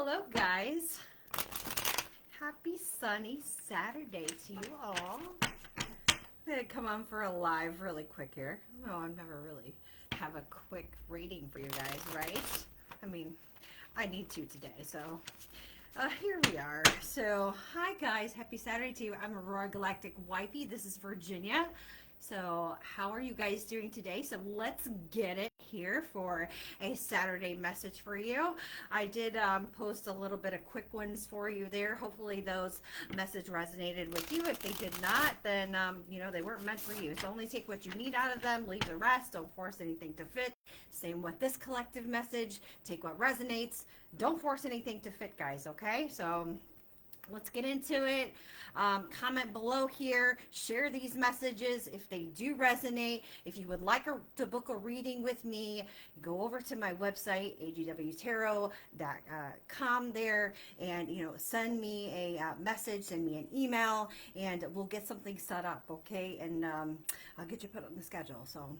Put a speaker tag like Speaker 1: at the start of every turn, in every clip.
Speaker 1: Hello, guys. Happy sunny Saturday to you all. I'm going to come on for a live really quick here. No, I've never really have a quick reading for you guys, right? I mean, I need to today, so here we are. So, hi guys, happy Saturday to you. I'm Aurora Galactic Wifey. This is Virginia. So, how are you guys doing today? So, let's get it here for a Saturday message for you. I did post a little bit of quick ones for you there. Hopefully, those message resonated with you. If they did not, then you know they weren't meant for you. So, only take what you need out of them. Leave the rest. Don't force anything to fit. Same with this collective message. Take what resonates. Don't force anything to fit, guys. Okay? So let's get into it. Comment below here. Share these messages if they do resonate. If you would like to book a reading with me, go over to my website, agwtarot.com there, and send me a message, send me an email, and we'll get something set up, okay? And I'll get you put on the schedule. So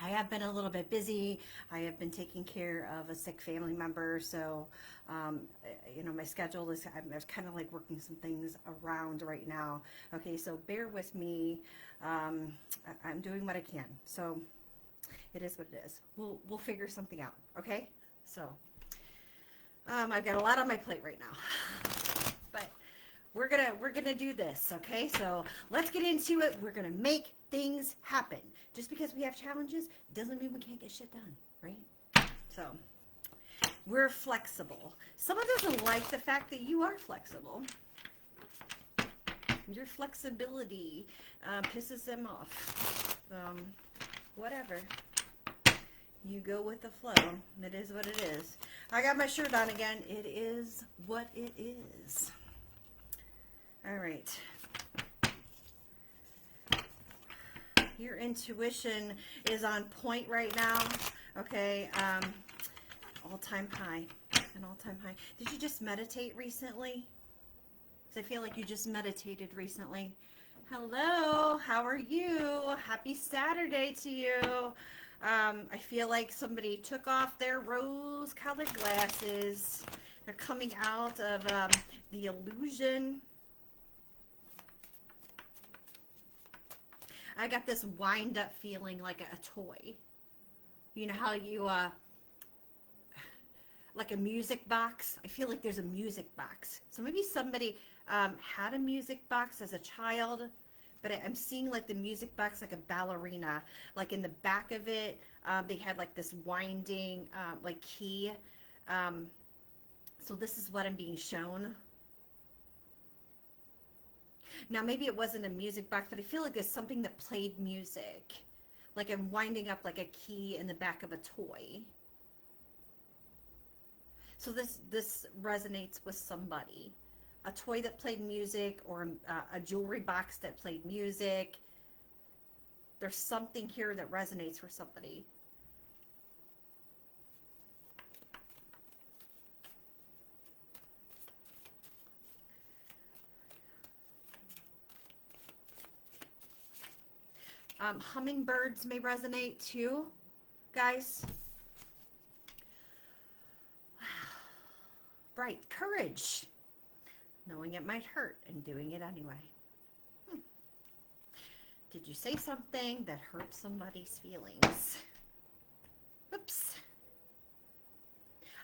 Speaker 1: I have been a little bit busy. I have been taking care of a sick family member, so my schedule is, I'm kind of like working some things around right now. Okay, so bear with me. I'm doing what I can, so it is what it is. We'll figure something out. Okay, so I've got a lot on my plate right now, but we're gonna do this. Okay, so let's get into it. We're gonna make things happen. Just because we have challenges doesn't mean we can't get shit done, right? So we're flexible. Someone doesn't like the fact that you are flexible. Your flexibility pisses them off. Whatever. You go with the flow. It is what it is. I got my shirt on again. It is what it is. All right. Your intuition is on point right now. Okay. All-time high. An all-time high. Did you just meditate recently? Because I feel like you just meditated recently. Hello. How are you? Happy Saturday to you. I feel like somebody took off their rose-colored glasses. They're coming out of the illusion. I got this wind-up feeling like a toy. You know how you, like a music box? I feel like there's a music box. So maybe somebody had a music box as a child, but I'm seeing like the music box like a ballerina. Like in the back of it, they had like this winding, like key. So this is what I'm being shown. Now, maybe it wasn't a music box, but I feel like it's something that played music. Like I'm winding up like a key in the back of a toy. So this resonates with somebody. A toy that played music, or a jewelry box that played music. There's something here that resonates for somebody. Hummingbirds may resonate too, guys. Right, courage. Knowing it might hurt and doing it anyway. Did you say something that hurt somebody's feelings? Oops.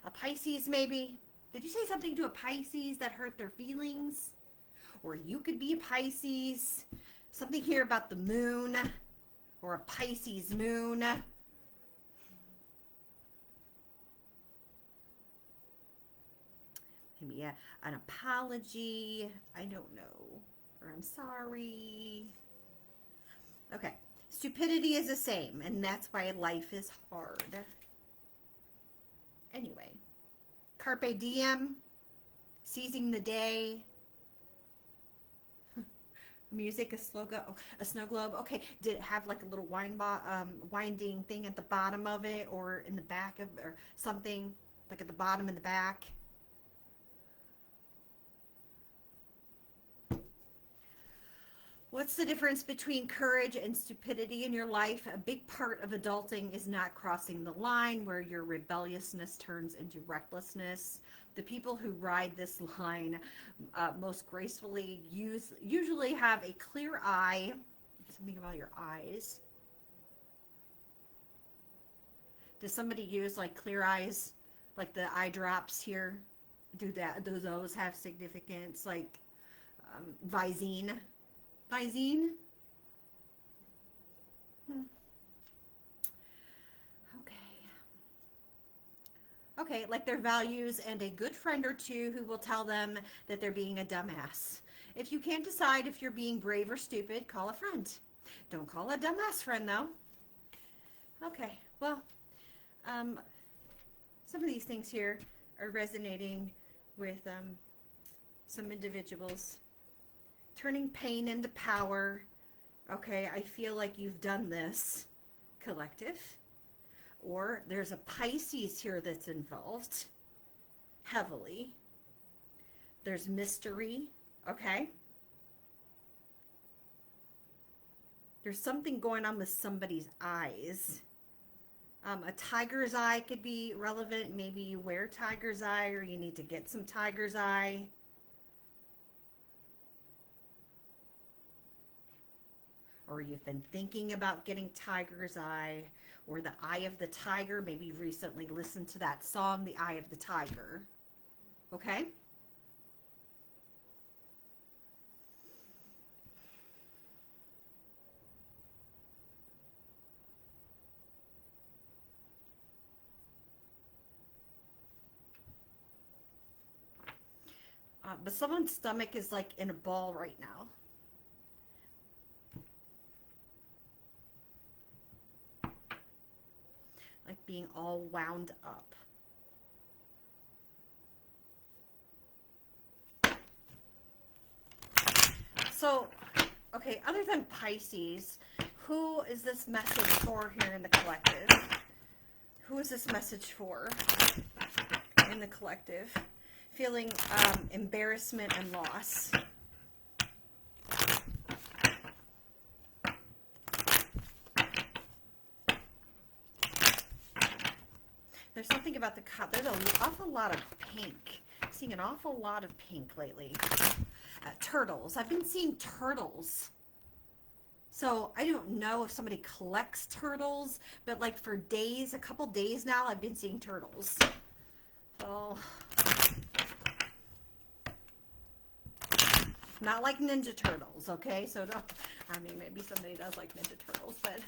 Speaker 1: A Pisces maybe. Did you say something to a Pisces that hurt their feelings? Or you could be a Pisces. Something here about the moon. Or a Pisces moon. Maybe an apology. I don't know. Or I'm sorry. Okay. Stupidity is the same, and that's why life is hard. Anyway. Carpe diem. Seizing the day. Music, a snow globe. Okay, did it have like a little winding thing at the bottom of it, or in the back of, or something like at the bottom in the back? What's the difference between courage and stupidity in your life? A big part of adulting is not crossing the line where your rebelliousness turns into recklessness. The people who ride this line most gracefully usually have a clear eye. Something about your eyes. Does somebody use like clear eyes, like the eye drops here? Do those have significance? Like Visine? Visine? Okay. Okay, like their values and a good friend or two who will tell them that they're being a dumbass. If you can't decide if you're being brave or stupid, call a friend. Don't call a dumbass friend, though. Okay, well, some of these things here are resonating with some individuals. Turning pain into power. Okay, I feel like you've done this, collective. Or there's a Pisces here that's involved heavily. There's mystery, okay? There's something going on with somebody's eyes. A tiger's eye could be relevant. Maybe you wear tiger's eye or you need to get some tiger's eye. Or you've been thinking about getting tiger's eye or the eye of the tiger. Maybe you've recently listened to that song, The Eye of the Tiger. Okay? But someone's stomach is like in a ball right now. Like being all wound up. So, okay, other than Pisces, who is this message for here in the collective? Who is this message for in the collective? Feeling embarrassment and loss. There's something about the cup. There's an awful lot of pink. I'm seeing an awful lot of pink lately. Turtles. I've been seeing turtles. So I don't know if somebody collects turtles, but like for days, a couple days now, I've been seeing turtles. So, not like Ninja Turtles, okay? So don't, I mean, maybe somebody does like Ninja Turtles, but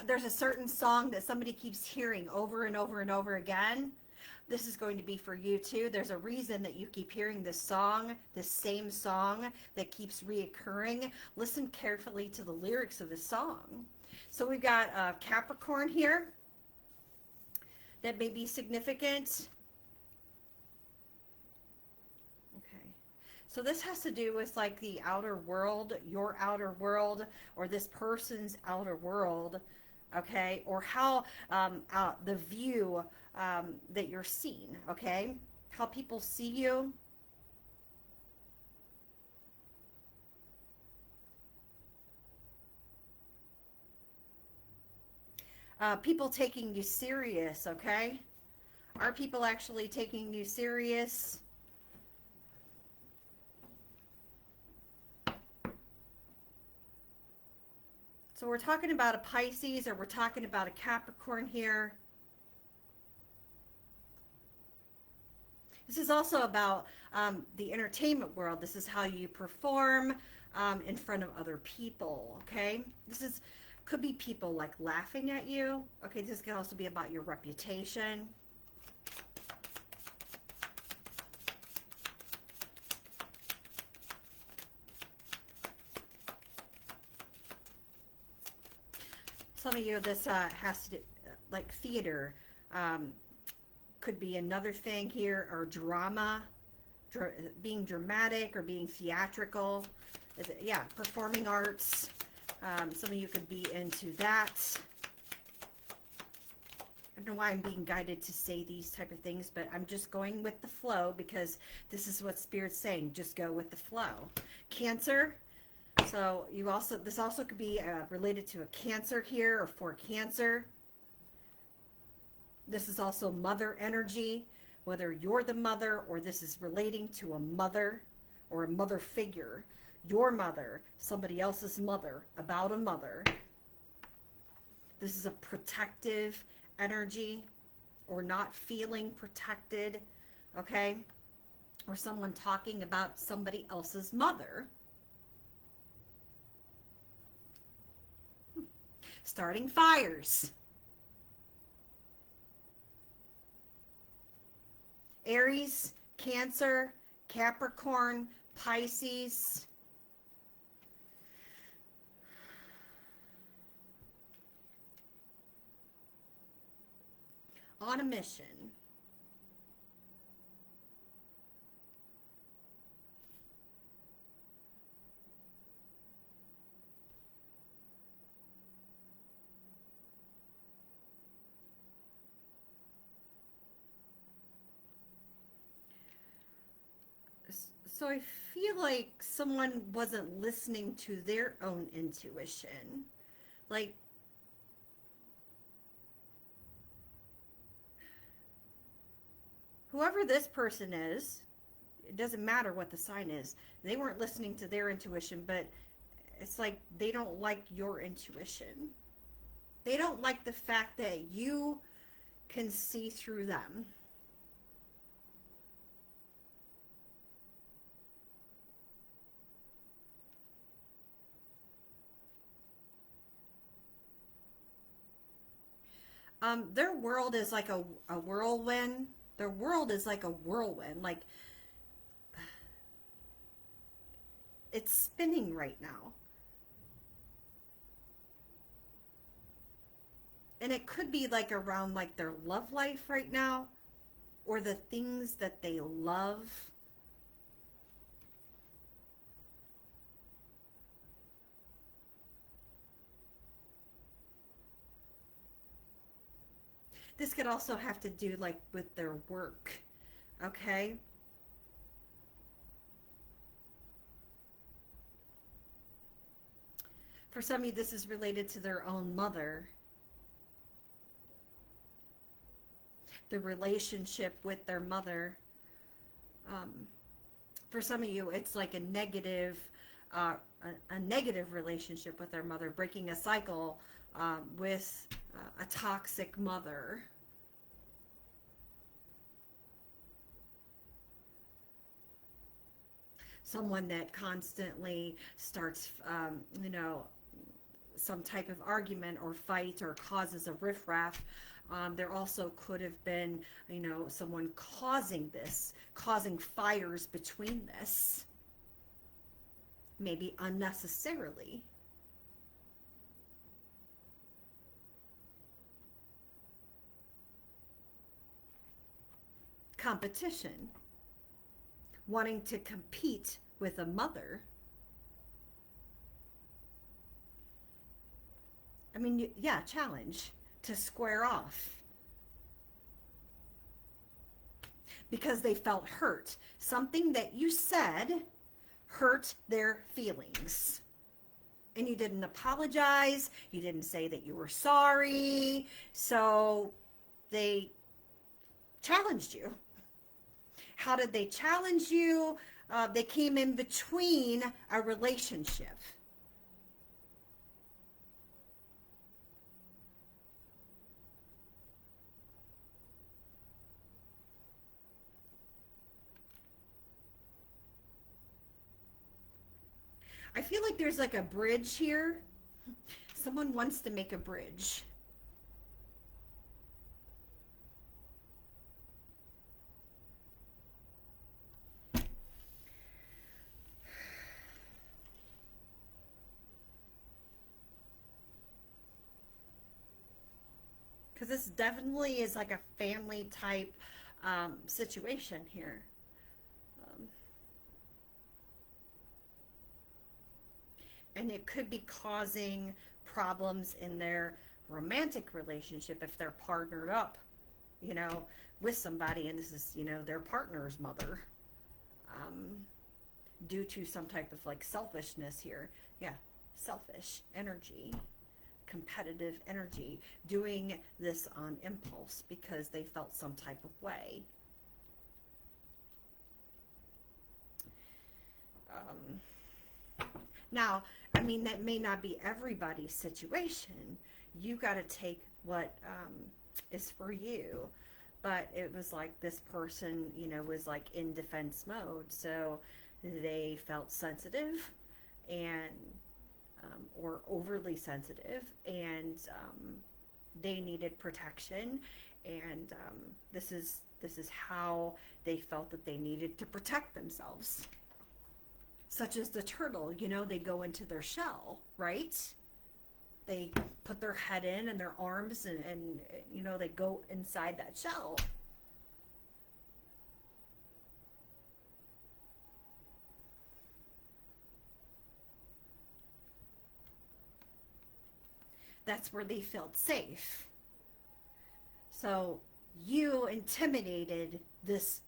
Speaker 1: there's a certain song that somebody keeps hearing over and over and over again. This is going to be for you too. There's a reason that you keep hearing this song, this same song that keeps reoccurring. Listen carefully to the lyrics of this song. So we've got Capricorn here. That may be significant. Okay. So this has to do with like the outer world, your outer world, or this person's outer world. Okay. Or how the view that you're seen, okay? How people see you. People taking you serious, okay? Are people actually taking you serious? So we're talking about a Pisces or we're talking about a Capricorn here. This is also about the entertainment world. This is how you perform in front of other people, okay? This could be people like laughing at you. Okay, this can also be about your reputation. Some of you, this has to do, like theater, could be another thing here, or drama, being dramatic or being theatrical. Yeah, performing arts. Some of you could be into that. don't know why I'm being guided to say these type of things, but I'm just going with the flow because this is what Spirit's saying. Just go with the flow. Cancer. So this also could be related to a Cancer here, or for Cancer. This is also mother energy, whether you're the mother or this is relating to a mother or a mother figure. Your mother, somebody else's mother, about a mother. This is a protective energy, or not feeling protected, okay? Or someone talking about somebody else's mother. Starting fires. Aries, Cancer, Capricorn, Pisces. On a mission. So I feel like someone wasn't listening to their own intuition. Like, whoever this person is, it doesn't matter what the sign is, they weren't listening to their intuition, but it's like they don't like your intuition. They don't like the fact that you can see through them. Their world is like a whirlwind. Their world is like a whirlwind. Like, it's spinning right now. And it could be like around like their love life right now, or the things that they love. This could also have to do like with their work, okay? For some of you, this is related to their own mother. The relationship with their mother. For some of you, it's like a negative relationship with their mother, breaking a cycle with a toxic mother. Someone that constantly starts, some type of argument or fight or causes a riffraff. There also could have been, someone causing fires between this, maybe unnecessarily. Competition, wanting to compete with a mother. I mean, yeah, challenge to square off. Because they felt hurt. Something that you said hurt their feelings. And you didn't apologize. You didn't say that you were sorry. So they challenged you. How did they challenge you? They came in between a relationship. I feel like there's like a bridge here. Someone wants to make a bridge. Because this definitely is like a family type situation here. And it could be causing problems in their romantic relationship, if they're partnered up, you know, with somebody, and this is, you know, their partner's mother, due to some type of like selfishness here. Yeah, selfish energy, competitive energy, doing this on impulse because they felt some type of way. Now, I mean, that may not be everybody's situation. You got to take what is for you. But it was like this person, you know, was like in defense mode. So they felt sensitive and, or overly sensitive, and they needed protection. And this is how they felt that they needed to protect themselves. Such as the turtle, you know, they go into their shell, right? They put their head in and their arms, and you know, they go inside that shell. That's where they felt safe. So you intimidated this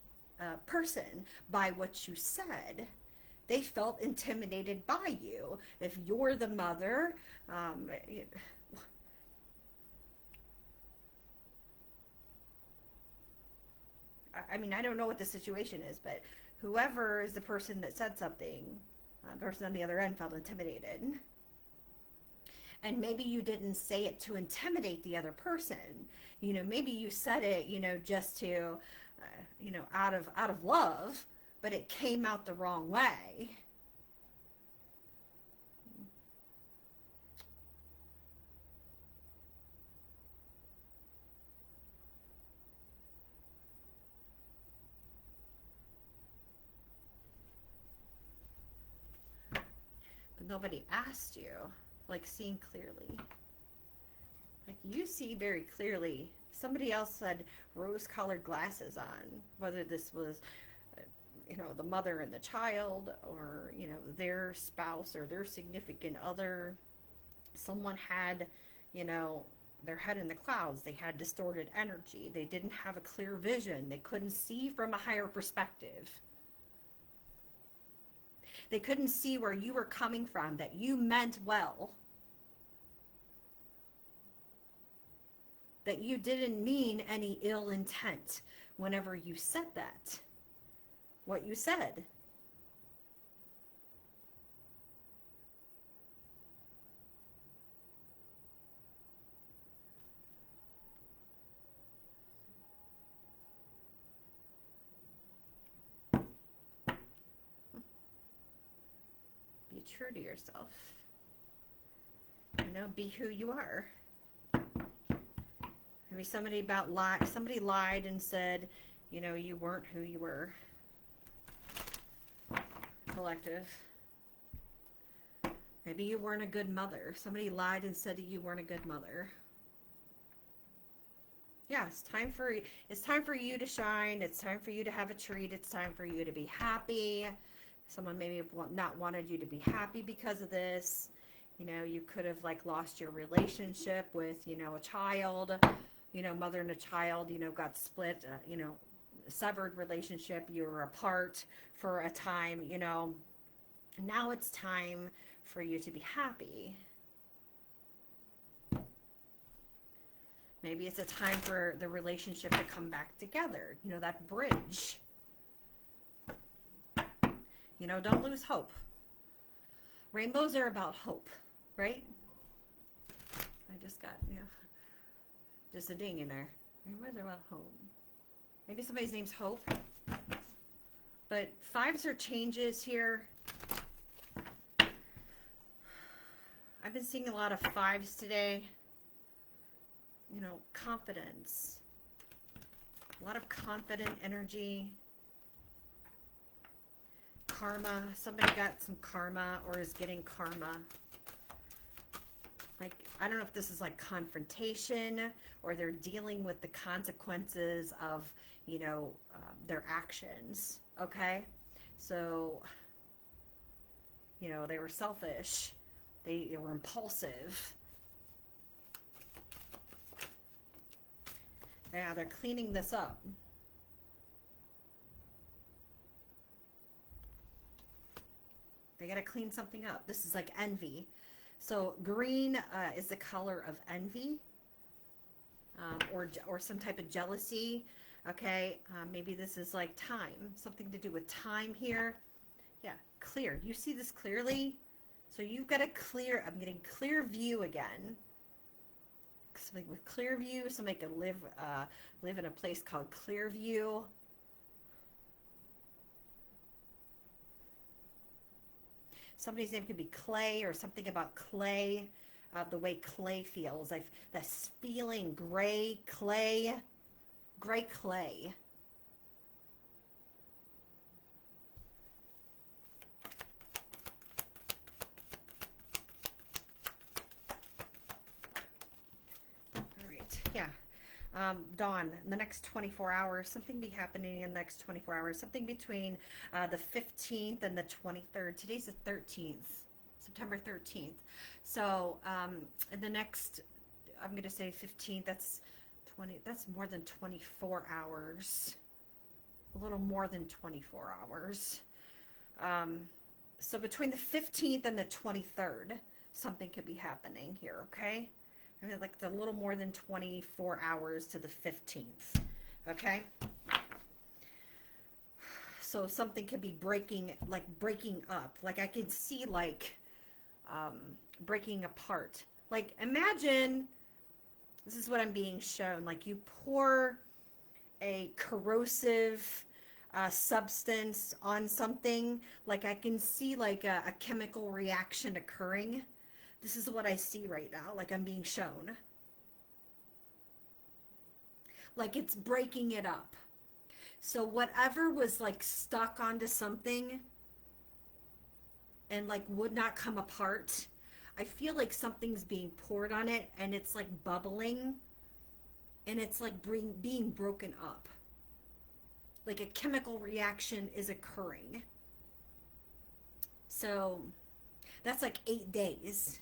Speaker 1: person by what you said. They felt intimidated by you. If you're the mother, um, I mean, I don't know what the situation is, but whoever is the person that said something, the person on the other end felt intimidated. And maybe you didn't say it to intimidate the other person. You know, maybe you said it, you know, just to, you know, out of love, but it came out the wrong way. But nobody asked you, like seeing clearly. Like you see very clearly. Somebody else had rose-colored glasses on, whether this was, you know, the mother and the child, or, you know, their spouse or their significant other. Someone had, you know, their head in the clouds. They had distorted energy. They didn't have a clear vision. They couldn't see from a higher perspective. They couldn't see where you were coming from, that you meant well, that you didn't mean any ill intent whenever you said that, what you said. Be true to yourself. You know, be who you are. Maybe somebody lied and said, you know, you weren't who you were. Collective. Maybe you weren't a good mother. Somebody lied and said you weren't a good mother. Yeah, it's time for you to shine. It's time for you to have a treat. It's time for you to be happy. Someone maybe not wanted you to be happy because of this. You know, you could have like lost your relationship with, you know, a child. You know, mother and a child, you know, got split, you know, severed relationship. You were apart for a time, you know. Now it's time for you to be happy. Maybe it's a time for the relationship to come back together. You know, that bridge. You know, don't lose hope. Rainbows are about hope, right? I just got, yeah, just a ding in there. Rainbows are about hope. Maybe somebody's name's Hope. But fives are changes here. I've been seeing a lot of fives today. You know, confidence. A lot of confident energy. Karma. Somebody got some karma or is getting karma. Like, I don't know if this is like confrontation or they're dealing with the consequences of, you know, their actions. Okay? So, you know, they were selfish. They were impulsive. Yeah, they're cleaning this up. They got to clean something up. This is like envy. So green is the color of envy, or some type of jealousy. Okay, maybe this is like time, something to do with time here. Yeah, clear. You see this clearly? So you've got a clear, I'm getting clear view again. Something with clear view, somebody could live in a place called Clearview. Somebody's name could be Clay, or something about clay, the way clay feels. Like this feeling, gray clay. All right, yeah. Dawn, the next 24 hours, something be happening in the next 24 hours, something between the 15th and the 23rd. Today's the 13th, September 13th. So in the next, I'm going to say 15th, that's more than 24 hours, a little more than 24 hours. So between the 15th and the 23rd, something could be happening here, okay? I mean, like a little more than 24 hours to the 15th, okay? So something could be breaking up. Like I could see like breaking apart. Like imagine, this is what I'm being shown, like you pour a corrosive substance on something, like I can see like a chemical reaction occurring. This is what I see right now, like I'm being shown. Like it's breaking it up. So whatever was like stuck onto something and like would not come apart, I feel like something's being poured on it and it's like bubbling and it's like being broken up. Like a chemical reaction is occurring. So that's like 8 days.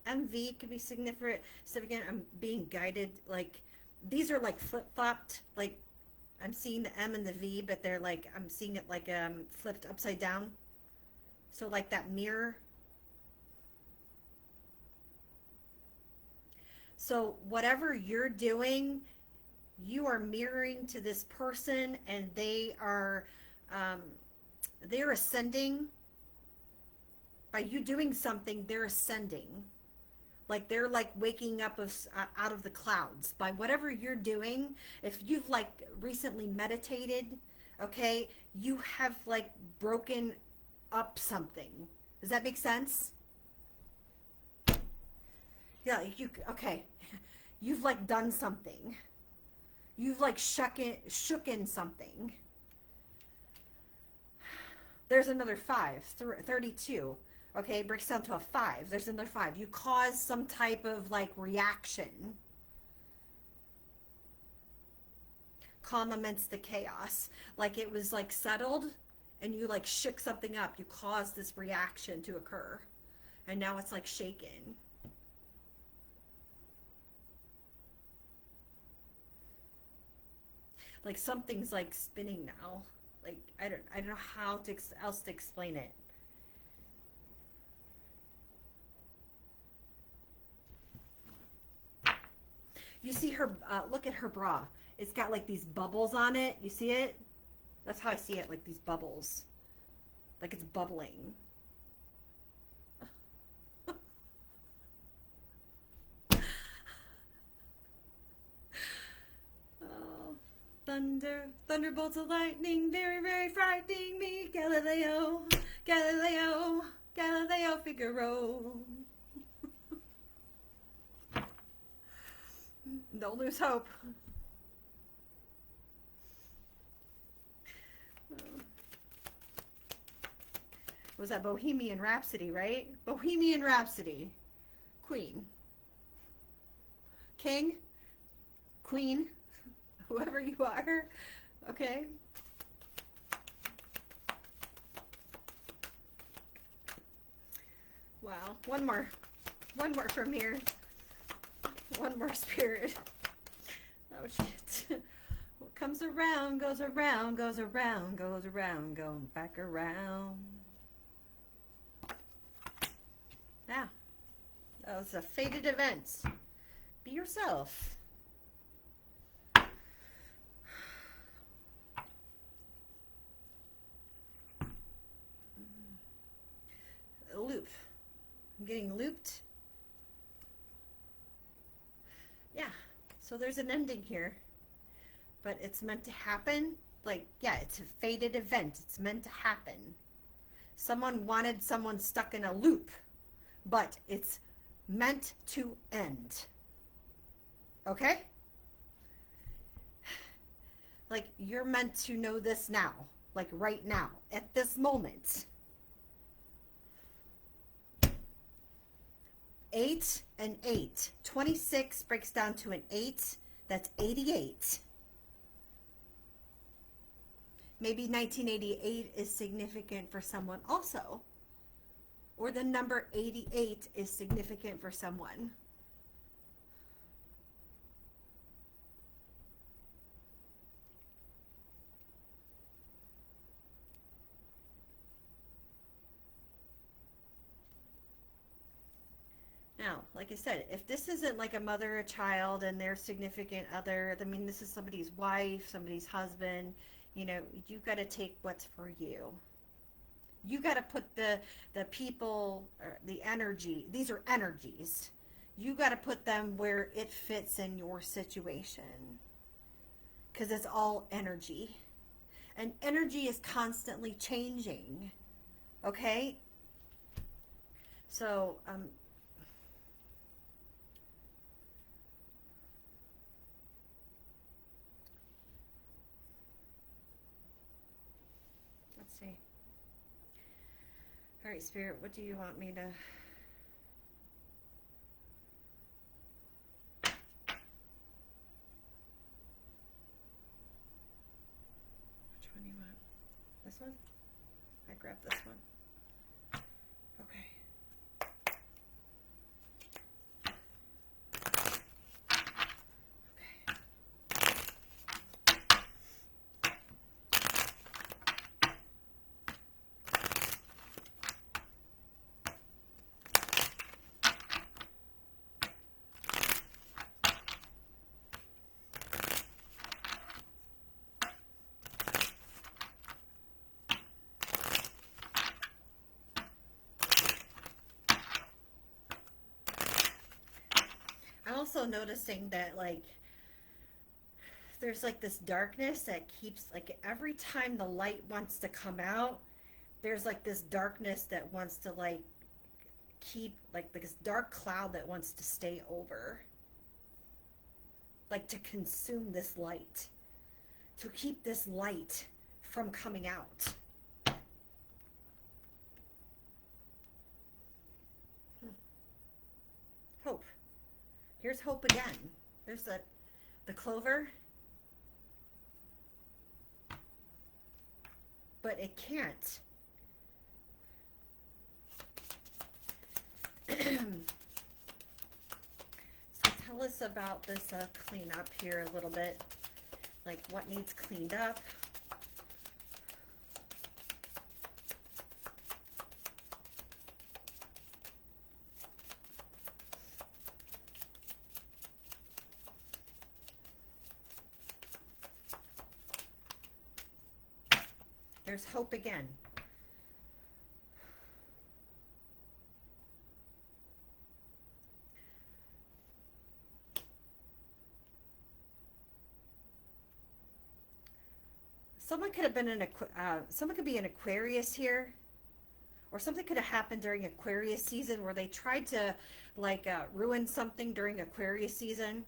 Speaker 1: MV could be significant. I'm being guided. Like these are like flip flopped. Like I'm seeing the M and the V, but they're like I'm seeing it like flipped upside down. So like that mirror. So whatever you're doing, you are mirroring to this person, and they're ascending. By you doing something, they're ascending. Like they're like waking up out of the clouds by whatever you're doing. If you've like recently meditated, okay, you have like broken up something. Does that make sense? Yeah, okay. You've like done something. You've like shooken something. There's another 5, 32. Okay, it breaks down to a 5. There's another 5. You cause some type of like reaction. Calm amidst the chaos. Like it was like settled and you like shook something up. You caused this reaction to occur. And now it's like shaken. Like something's like spinning now. Like I don't know how else to explain it. You see her, look at her bra. It's got like these bubbles on it. You see it? That's how I see it, like these bubbles. Like it's bubbling. Oh, thunderbolts of lightning, very, very frightening me. Galileo, Figaro. Don't lose hope. Was that Bohemian Rhapsody, right? Bohemian Rhapsody. queen, king, queen, whoever you are, okay? Wow, one more from here. One more, spirit. Oh shit. What comes around, goes around, goes around, goes around, going back around. Now, that was a fated event. Be yourself. Loop. I'm getting looped. Yeah, so there's an ending here, but it's meant to happen. Like, yeah, it's a fated event. It's meant to happen. Someone wanted someone stuck in a loop, but it's meant to end. Okay? Like, you're meant to know this now, like right now, at this moment. 8 and 8. 26 breaks down to an 8. That's 88. Maybe 1988 is significant for someone also. Or the number 88 is significant for someone. Now, like I said, if this isn't like a mother or a child and their significant other, I mean, this is somebody's wife, somebody's husband, you know, you got to take what's for you. You got to put the people, or the energy, these are energies. You got to put them where it fits in your situation. Because it's all energy. And energy is constantly changing. Okay? So, let's see. All right, Spirit, what do you want me to... Which one do you want? This one? I grabbed this one. Okay. I'm also noticing that, like, there's like this darkness that keeps, like, every time the light wants to come out, there's like this darkness that wants to, like, keep, like, this dark cloud that wants to stay over, like, to consume this light, to keep this light from coming out. Hope. Here's hope again. There's the clover. But it can't. So tell us about this cleanup here a little bit. Like, what needs cleaned up? There's hope again. Someone could have been someone could be an Aquarius here, or something could have happened during Aquarius season where they tried to, like, ruin something during Aquarius season.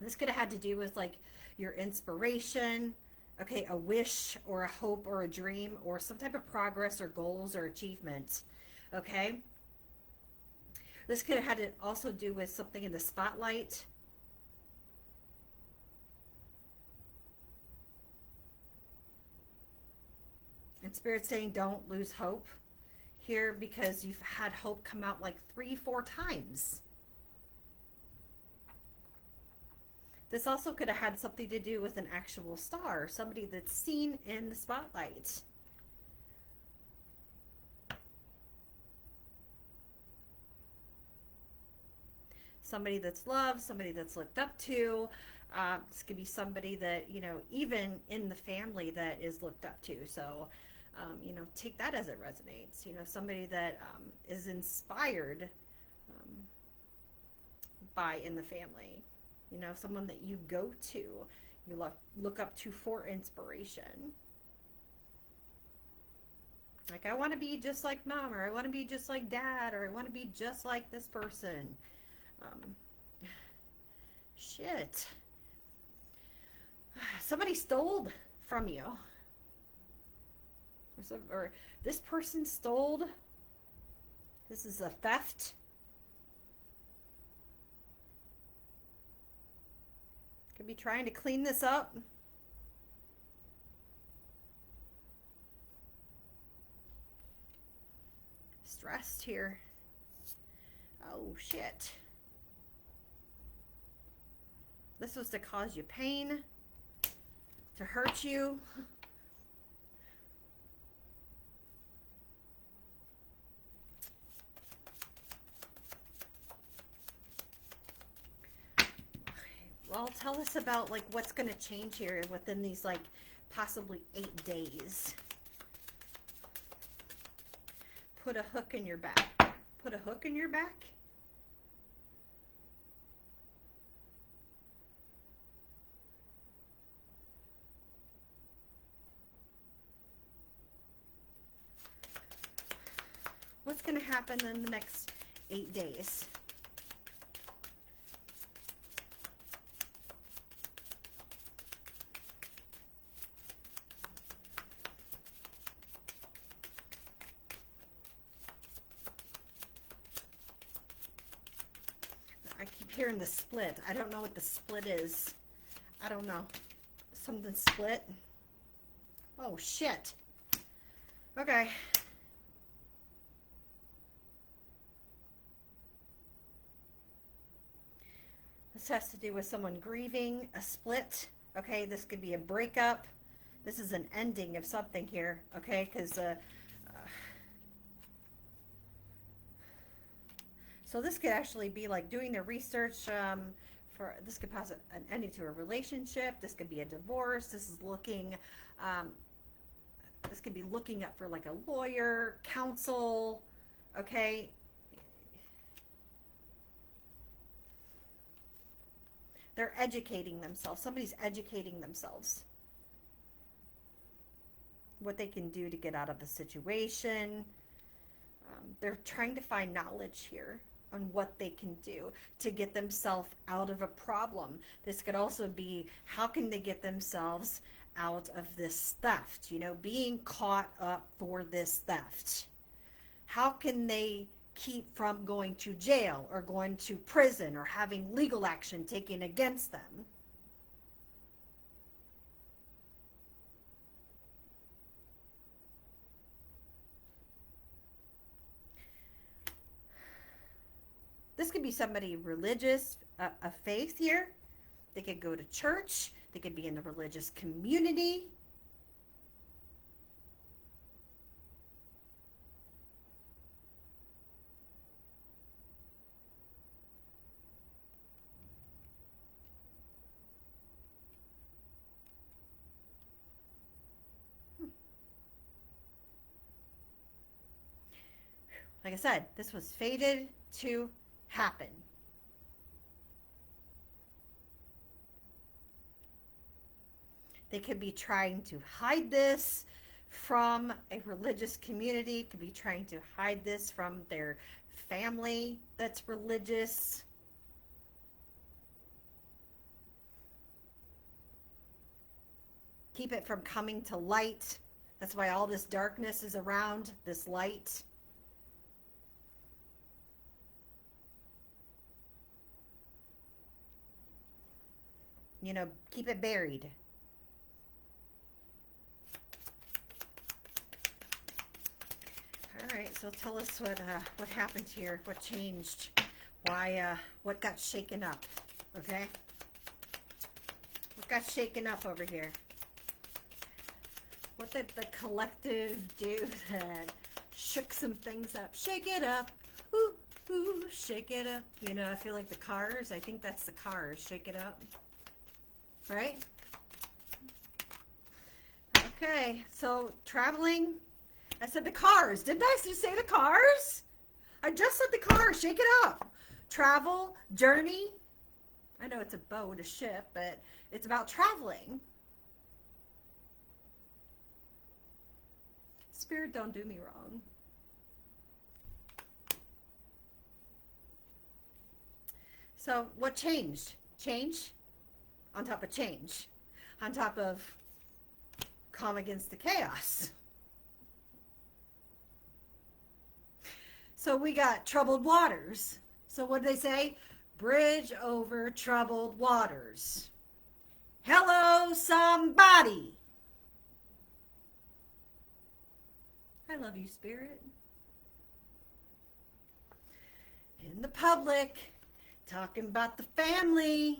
Speaker 1: This could have had to do with, like, your inspiration. Okay, a wish or a hope or a dream or some type of progress or goals or achievements. Okay? This could have had to also do with something in the spotlight. And Spirit's saying don't lose hope here, because you've had hope come out like 3-4 times. This also could have had something to do with an actual star, somebody that's seen in the spotlight. Somebody that's loved, somebody that's looked up to. This could be somebody that, you know, even in the family that is looked up to. So, you know, take that as it resonates. You know, somebody that is inspired by in the family. You know, someone that you go to, you look up to for inspiration. Like, I want to be just like mom, or I want to be just like dad, or I want to be just like this person. Shit. Somebody stole from you. Or this person stole. This is a theft. Could be trying to clean this up. Stressed here. Oh, shit. This was to cause you pain, to hurt you. Well, tell us about like what's going to change here within these like possibly 8 days. Put a hook in your back. Put a hook in your back? What's going to happen in the next 8 days? I keep hearing the split. I don't know what the split is. I don't know. Something split. Oh, shit. Okay. This has to do with someone grieving, a split. Okay, this could be a breakup. This is an ending of something here. Okay, because so this could actually be like doing the research for, this could cause an ending to a relationship. This could be a divorce. This is looking, this could be looking up for like a lawyer, counsel. Okay. They're educating themselves. Somebody's educating themselves. What they can do to get out of the situation. They're trying to find knowledge here on what they can do to get themselves out of a problem. This could also be, how can they get themselves out of this theft? You know, being caught up for this theft. How can they keep from going to jail or going to prison or having legal action taken against them? This could be somebody religious, a faith here. They could go to church. They could be in the religious community. Like I said, this was fated to happen. They could be trying to hide this from a religious community, could be trying to hide this from their family that's religious. Keep it from coming to light. That's why all this darkness is around this light. You know, keep it buried. All right, so tell us what happened here, what changed, why, what got shaken up, okay? What got shaken up over here? What did the collective do that shook some things up? Shake it up, ooh, ooh, shake it up. You know, I feel like the Cars, I think that's the Cars, shake it up, right? Okay, so traveling, I said the Cars. Didn't I just say the Cars? I just said the Cars. Shake it up. Travel, journey. I know it's a boat, a ship, but it's about traveling. Spirit, don't do me wrong. So what changed? Change on top of change. On top of calm against the chaos. So we got troubled waters. So what did they say? Bridge over troubled waters. Hello, somebody. I love you, Spirit. In the public, talking about the family.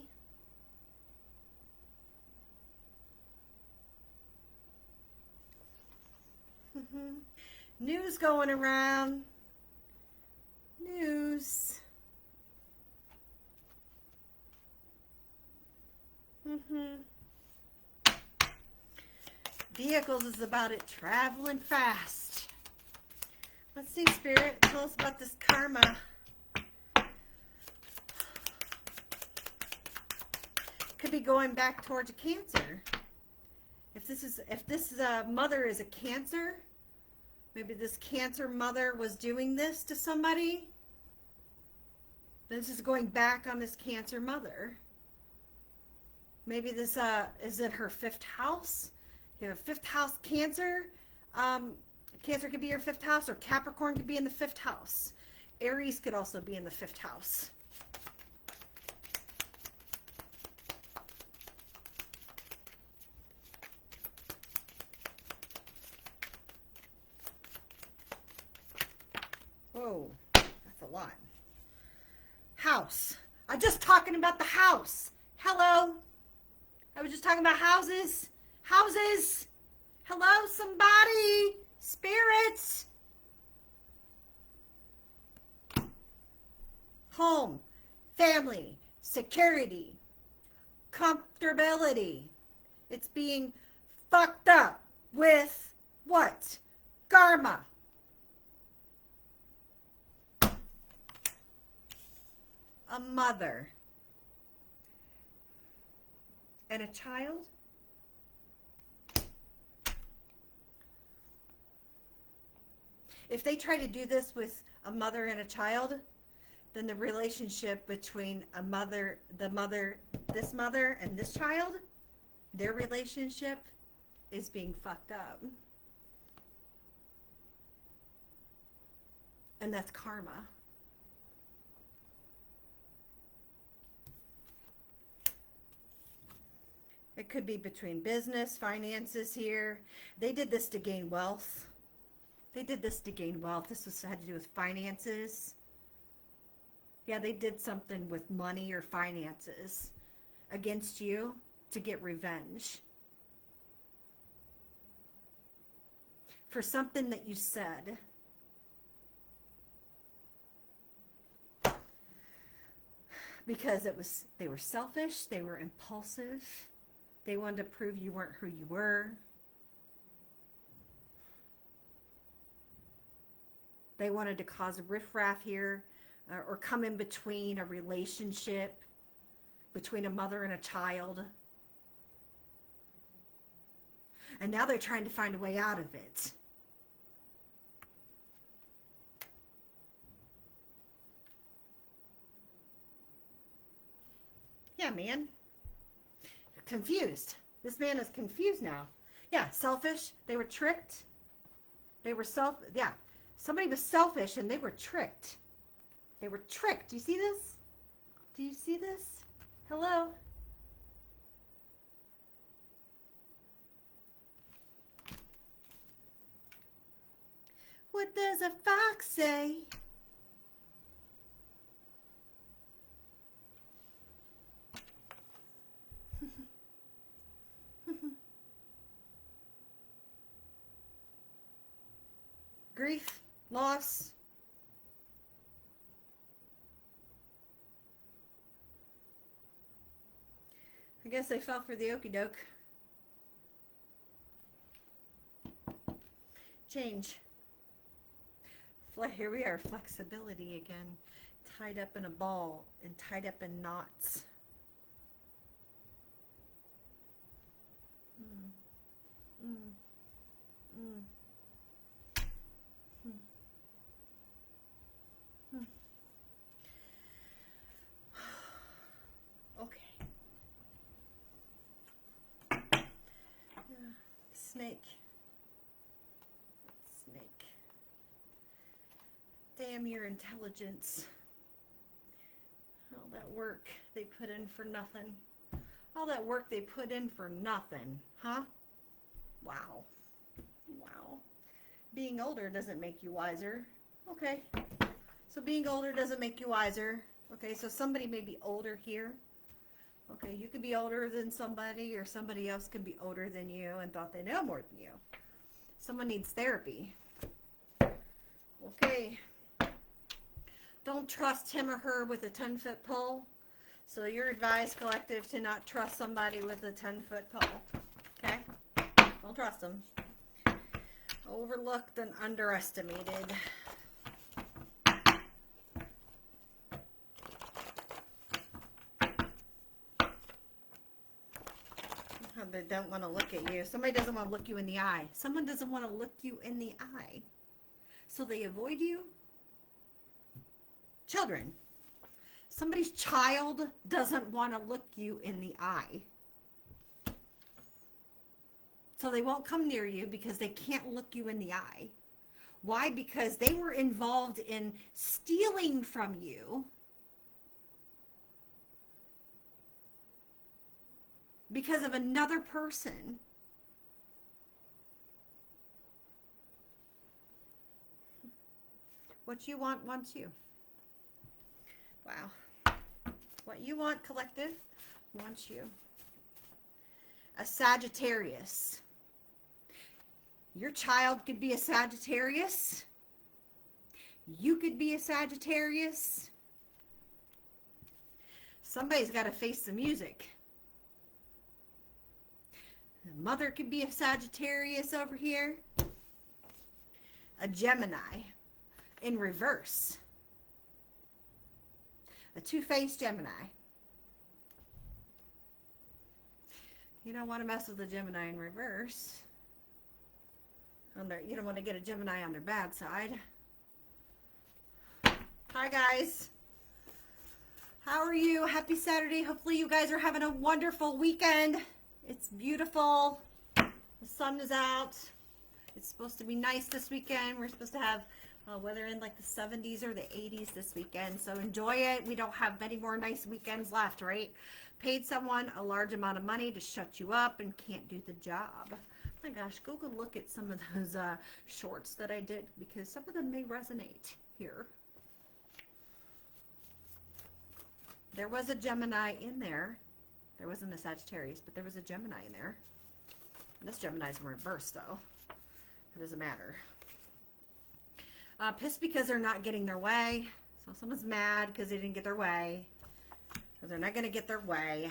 Speaker 1: News going around. News. Vehicles is about it traveling fast. Let's see, Spirit. Tell us about this karma. Could be going back towards a Cancer. If this mother is a Cancer, maybe this Cancer mother was doing this to somebody. This is going back on this Cancer mother. Maybe this is it her fifth house? You have fifth house Cancer. Cancer could be your fifth house, or Capricorn could be in the fifth house. Aries could also be in the fifth house. Whoa, that's a lot. House. I'm just talking about the house. Hello. I was just talking about houses. Houses. Hello, somebody. Spirits. Home. Family. Security. Comfortability. It's being fucked up with what? Karma. A mother and a child. If they try to do this with a mother and a child, then the relationship between this mother and this child, their relationship is being fucked up. And that's karma. It could be between business, finances here. They did this to gain wealth. They did this to gain wealth. This had to do with finances. Yeah, they did something with money or finances against you to get revenge for something that you said. Because they were selfish, they were impulsive. They wanted to prove you weren't who you were. They wanted to cause a riffraff here, or come in between a relationship between a mother and a child. And now they're trying to find a way out of it. Yeah, man. Confused. This man is confused now. Yeah, selfish. They were tricked. Yeah. Somebody was selfish and they were tricked. They were tricked. Do you see this? Do you see this? Hello? What does a fox say? Grief, loss. I guess they fell for the okie doke. Change. Here we are, flexibility again. Tied up in a ball and tied up in knots. Mm. Mm. Mm. Okay. Snake. Snake. Damn your intelligence. All that work they put in for nothing. All that work they put in for nothing, huh? Wow. Wow. Being older doesn't make you wiser. Okay. So being older doesn't make you wiser. Okay, so somebody may be older here. Okay, you could be older than somebody, or somebody else could be older than you and thought they know more than you. Someone needs therapy. Okay. Don't trust him or her with a 10-foot pole. So you're advised, collective, to not trust somebody with a 10-foot pole. Okay? Don't trust them. Overlooked and underestimated. They don't want to look at you. Somebody doesn't want to look you in the eye. Someone doesn't want to look you in the eye. So they avoid you. Children. Somebody's child doesn't want to look you in the eye. So they won't come near you because they can't look you in the eye. Why? Because they were involved in stealing from you. Because of another person. What you want wants you. Wow. What you want, collective, wants you. A Sagittarius. Your child could be a Sagittarius. You could be a Sagittarius. Somebody's got to face the music. A mother could be a Sagittarius over here. A Gemini in reverse. A two-faced Gemini. You don't want to mess with a Gemini in reverse. You don't want to get a Gemini on their bad side. Hi, guys. How are you? Happy Saturday. Hopefully you guys are having a wonderful weekend. It's beautiful. The sun is out. It's supposed to be nice this weekend. We're supposed to have weather in like the 70s or the 80s this weekend. So enjoy it. We don't have many more nice weekends left, right? Paid someone a large amount of money to shut you up and can't do the job. Oh my gosh, go look at some of those shorts that I did, because some of them may resonate here. There was a Gemini in there. There wasn't a Sagittarius, but there was a Gemini in there. And this Gemini's in reverse, though. It doesn't matter. Pissed because they're not getting their way. So someone's mad because they didn't get their way. Because they're not going to get their way.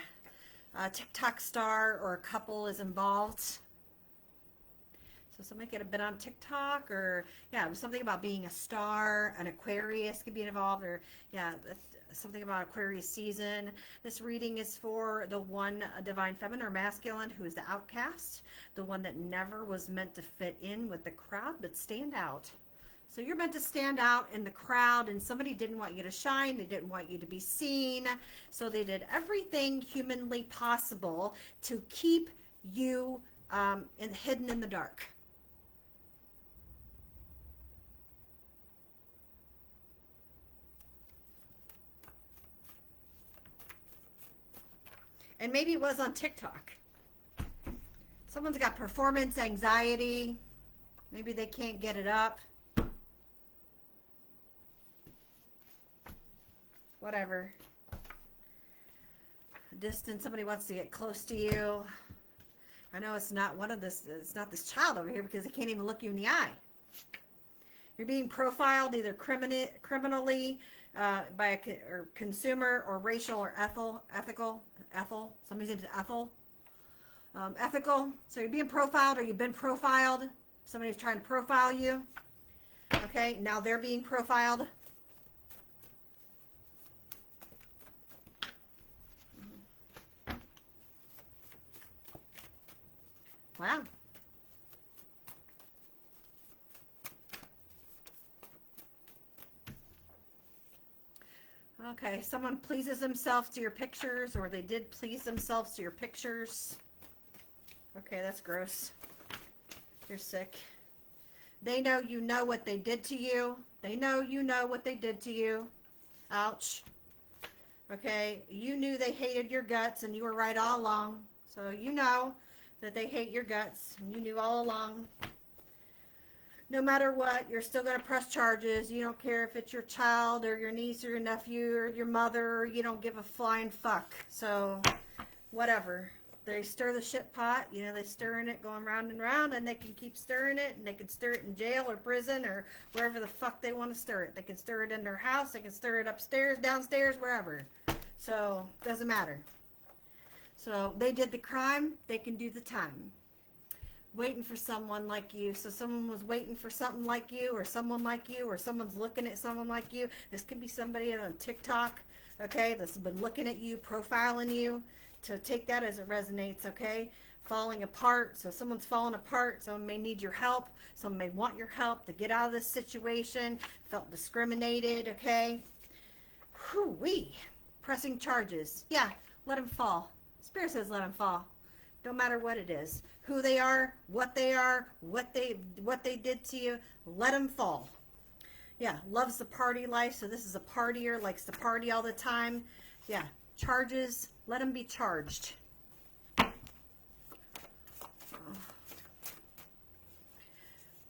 Speaker 1: TikTok star or a couple is involved. So somebody could have been on TikTok, or yeah, something about being a star. An Aquarius could be involved, or yeah, something about Aquarius season. This reading is for the one divine feminine or masculine who is the outcast, the one that never was meant to fit in with the crowd but stand out. So you're meant to stand out in the crowd, and somebody didn't want you to shine. They didn't want you to be seen. So they did everything humanly possible to keep you hidden in the dark. And maybe it was on TikTok. Someone's got performance anxiety. Maybe they can't get it up. whatever. Distance, somebody wants to get close to you. I know it's not it's not this child over here because they can't even look you in the eye. You're being profiled either criminally by a consumer or racial or ethical. Somebody's name is Ethel. Ethical. So you're being profiled or you've been profiled. Somebody's trying to profile you. Okay, now they're being profiled. Wow. Okay, someone pleases themselves to your pictures, or they did please themselves to your pictures. Okay, that's gross. You're sick. They know you know what they did to you. They know you know what they did to you. Ouch. Okay, you knew they hated your guts, and you were right all along. So you know that they hate your guts, and you knew all along. No matter what, you're still going to press charges. You don't care if it's your child or your niece or your nephew or your mother. You don't give a flying fuck. So, whatever. They stir the shit pot. You know, they stirring it going round and round, and they can keep stirring it, and they can stir it in jail or prison or wherever the fuck they want to stir it. They can stir it in their house. They can stir it upstairs, downstairs, wherever. So, doesn't matter. So, they did the crime. They can do the time. Waiting for someone like you. So someone was waiting for something like you, or someone like you, or someone's looking at someone like you. This could be somebody on TikTok, okay, that's been looking at you, profiling you. To take that as it resonates, okay? Falling apart. So someone's falling apart. Someone may need your help. Someone may want your help to get out of this situation. Felt discriminated, okay? Whew-wee. Pressing charges. Yeah, let them fall. Spirit says let them fall. No matter what it is, who they are, what they did to you, let them fall. Yeah, loves the party life, so this is a partier, likes to party all the time. Yeah, charges, let them be charged.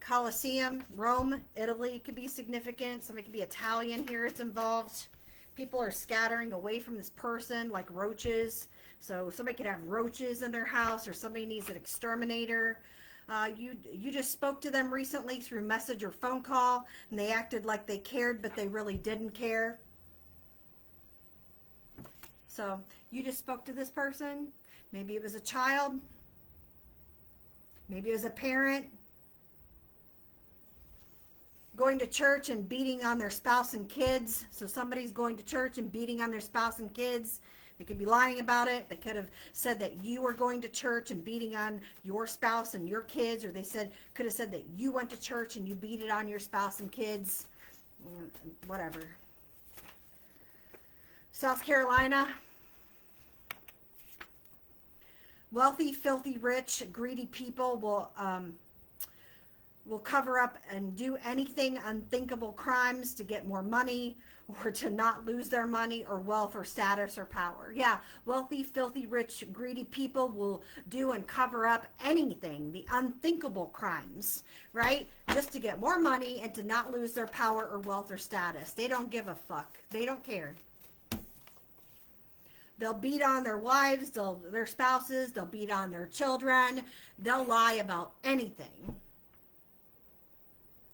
Speaker 1: Colosseum, Rome, Italy could be significant. Somebody could be Italian here, it's involved. People are scattering away from this person like roaches. So somebody could have roaches in their house, or somebody needs an exterminator. You just spoke to them recently through message or phone call, and they acted like they cared, but they really didn't care. So you just spoke to this person. Maybe it was a child. Maybe it was a parent. Going to church and beating on their spouse and kids. So somebody's going to church and beating on their spouse and kids. They could be lying about it. They could have said that you were going to church and beating on your spouse and your kids, or they could have said that you went to church and you beat it on your spouse and kids. Whatever. South Carolina. Wealthy, filthy, rich, greedy people will cover up and do anything unthinkable crimes to get more money, or to not lose their money or wealth or status or power. Yeah, wealthy, filthy, rich, greedy people will do and cover up anything, the unthinkable crimes, right? Just to get more money and to not lose their power or wealth or status. They don't give a fuck. They don't care. They'll beat on their wives, their spouses, they'll beat on their children. They'll lie about anything.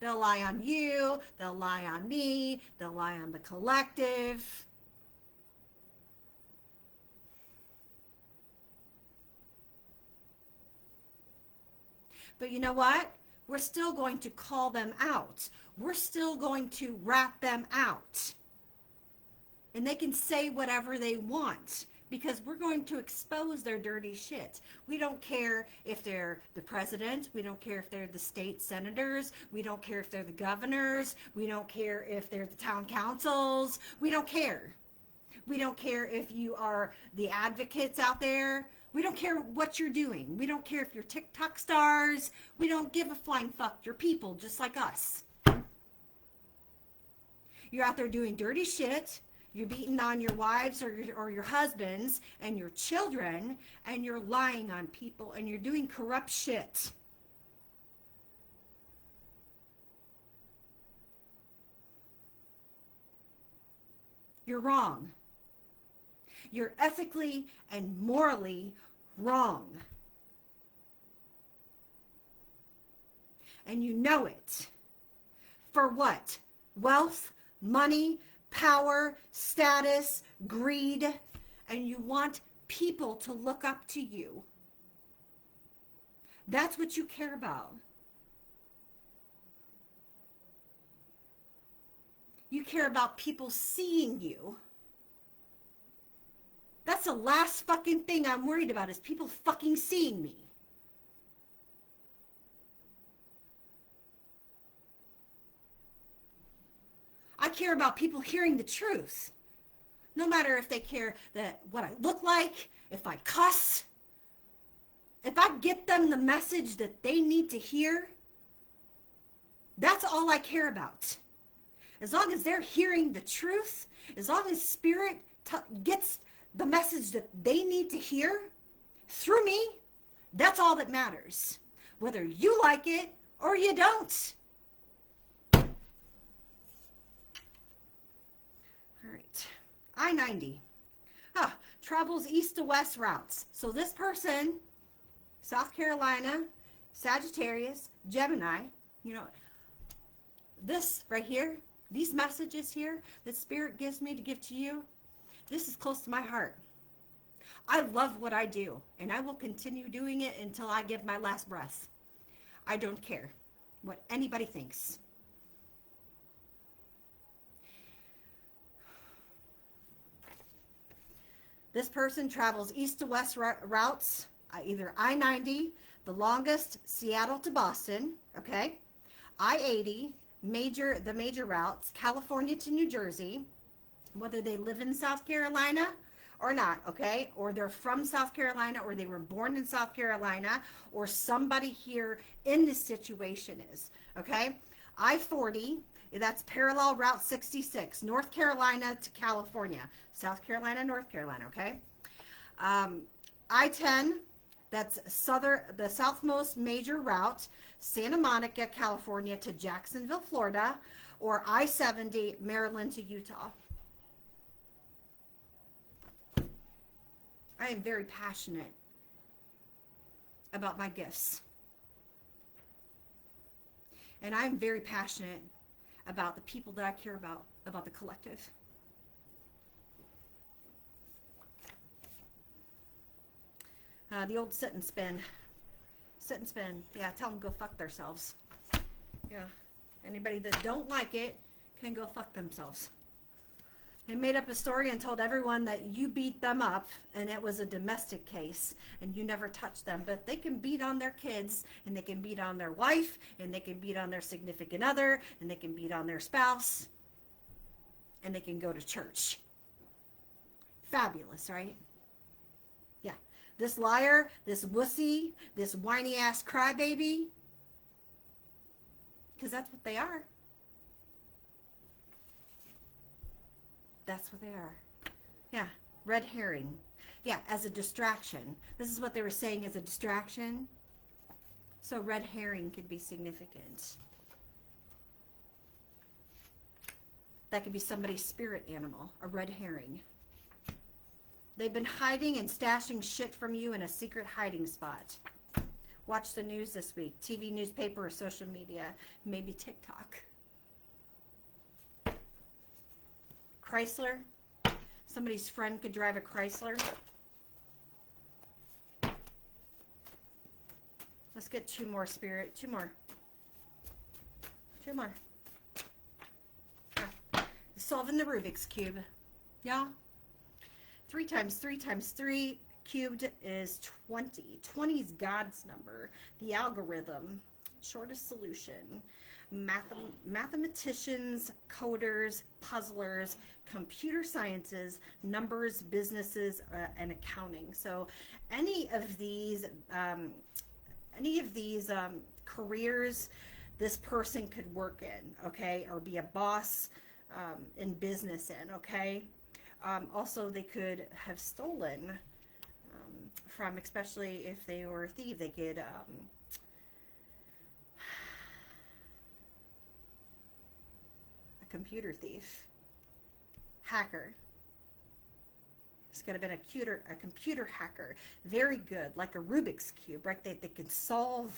Speaker 1: They'll lie on you, they'll lie on me, they'll lie on the collective. But you know what? We're still going to call them out. We're still going to rat them out. And they can say whatever they want, because we're going to expose their dirty shit. We don't care if they're the president. We don't care if they're the state senators. We don't care if they're the governors. We don't care if they're the town councils. We don't care. We don't care if you are the advocates out there. We don't care what you're doing. We don't care if you're TikTok stars. We don't give a flying fuck. You're people just like us. You're out there doing dirty shit. You're beating on your wives or your husbands and your children, and you're lying on people, and you're doing corrupt shit. You're wrong. You're ethically and morally wrong. And you know it. For what? Wealth, money, power, status, greed, and you want people to look up to you. That's what you care about. You care about people seeing you. That's the last fucking thing I'm worried about, is people fucking seeing me. I care about people hearing the truth. No matter if they care that what I look like, if I cuss, if I get them the message that they need to hear, that's all I care about. As long as they're hearing the truth, as long as Spirit gets the message that they need to hear through me, that's all that matters. Whether you like it or you don't. All right. I-90. Travels east to west routes. So this person, South Carolina, Sagittarius, Gemini, this right here, these messages here that Spirit gives me to give to you, this is close to my heart. I love what I do, and I will continue doing it until I give my last breath. I don't care what anybody thinks. This person travels east to west routes, either I-90, the longest, Seattle to Boston, okay? I-80, the major routes, California to New Jersey, whether they live in South Carolina or not, okay? Or they're from South Carolina, or they were born in South Carolina, or somebody here in this situation is, okay? I-40, that's parallel Route 66, North Carolina to California. South Carolina, North Carolina, okay? I-10, that's the southmost major route, Santa Monica, California to Jacksonville, Florida, or I-70, Maryland to Utah. I am very passionate about my gifts. And I'm very passionate about the people that I care about the collective. The old sit and spin. Sit and spin. Yeah, tell them to go fuck themselves. Yeah. Anybody that don't like it can go fuck themselves. They made up a story and told everyone that you beat them up and it was a domestic case and you never touched them. But they can beat on their kids, and they can beat on their wife, and they can beat on their significant other, and they can beat on their spouse, and they can go to church. Fabulous, right? Yeah. This liar, this wussy, this whiny ass crybaby, because that's what they are. That's what they are. Yeah, red herring. Yeah, as a distraction. This is what they were saying as a distraction. So red herring could be significant. That could be somebody's spirit animal, a red herring. They've been hiding and stashing shit from you in a secret hiding spot. Watch the news this week. TV, newspaper, or social media. Maybe TikTok. Chrysler. Somebody's friend could drive a Chrysler. Let's get two more, Spirit. Two more. Two more. Solving the Rubik's Cube. Yeah? 3 times 3 times 3 cubed is 20. 20 is God's number. The algorithm. Shortest solution. Mathematicians, coders, puzzlers, computer sciences, numbers, businesses, and accounting. So any of these careers this person could work in, okay, or be a boss in business in, okay. Also, they could have stolen from, especially if they were a thief, they could computer thief, hacker. It's got to be a computer hacker. Very good, like a Rubik's Cube, right? They can solve